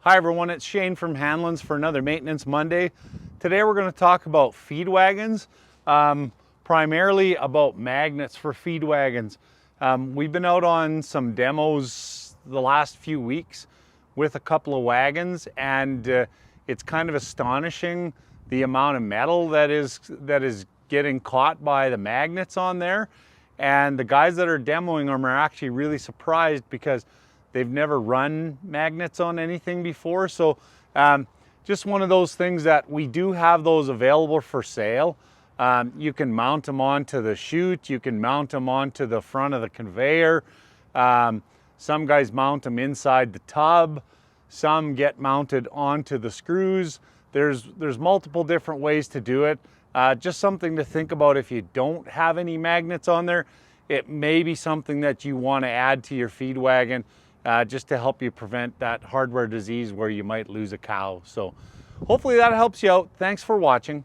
Hi everyone, it's Shane from Hanlon's for another Maintenance Monday. Today we're going to talk about feed wagons, primarily about magnets for feed wagons. We've been out on some demos the last few weeks with a couple of wagons, and it's kind of astonishing the amount of metal that is getting caught by the magnets on there. And the guys that are demoing them are actually really surprised because they've never run magnets on anything before. So just one of those things that we do have those available for sale. You can mount them onto the chute, you can mount them onto the front of the conveyor. Some guys mount them inside the tub, some get mounted onto the screws. There's multiple different ways to do it. Just something to think about if you don't have any magnets on there. It may be something that you want to add to your feed wagon just to help you prevent that hardware disease where you might lose a cow. So hopefully that helps you out. Thanks for watching.